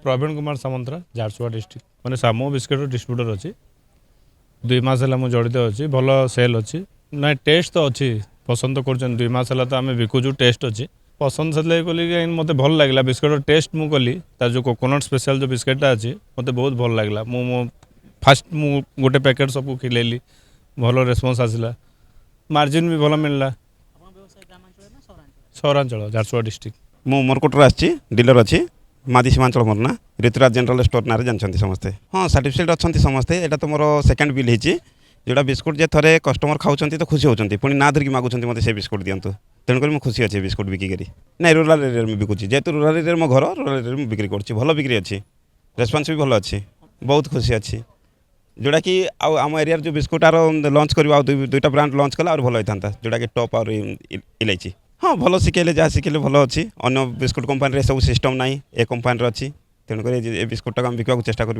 Praveen Kumar Samantara Jharsuguda district मैंने सामो biscuit distributor अच्छी 2 मास है जड़ित अच्छी भल सेल अच्छी ना टेस्ट तो अच्छी पसंद तो कर 2 मास है तो आम बिकुचु टेस्ट अच्छी पसंद से कली मत भल लगे बिस्किट टेस्ट मु कली तार जो कोकोनट स्पेशल जो बिस्किटा अच्छी मत बहुत भल लगे मो फास्ट मु गोटे पैकेट सबको खिलेली भल रेस्पन्स आसला मार्जिन भी भल मिलला सहरांचल झारसुगुड़ा डिस्ट्रिक्ट मु मोरकोटर आसी डीलर अच्छी मादी सीमांचल मोर ना ऋतुराज जनरल स्टोर ना जानते समस्ते हाँ साटिस्फाइड अच्छा समस्ते यहाँ तो मोर सेकेंड बिल होती जोटा बिस्कुट जे थे कस्टमर खाऊँ तो खुशी होती पुणी ना धरिकी मागुंट मत से बिस्कुट दिंतु तेणुक मुझे खुशी अच्छे बिस्कुट बिकिक ना रूराल एरिया में बिकुची जेहेतु रूराल एरिया मो घर रूराल एरिया में बिक्री कर भल बिक्री अच्छी रेस्पन्स भी भल अच्छी बहुत खुशी अच्छी जोटा कि आम एरिया जो बिस्कुट आर लंच कर दुईटा ब्रांड लंच कला और भल होता जोटा कि टॉप और इलायची हाँ भल शिखेले जहाँ शिखेले भल अच्छी अन्य बिस्कुट कंपानी सब सिस्टम ना ए कंपानी अच्छी तेणुक बिस्कुटा आम बिकवा चेष्टा कर।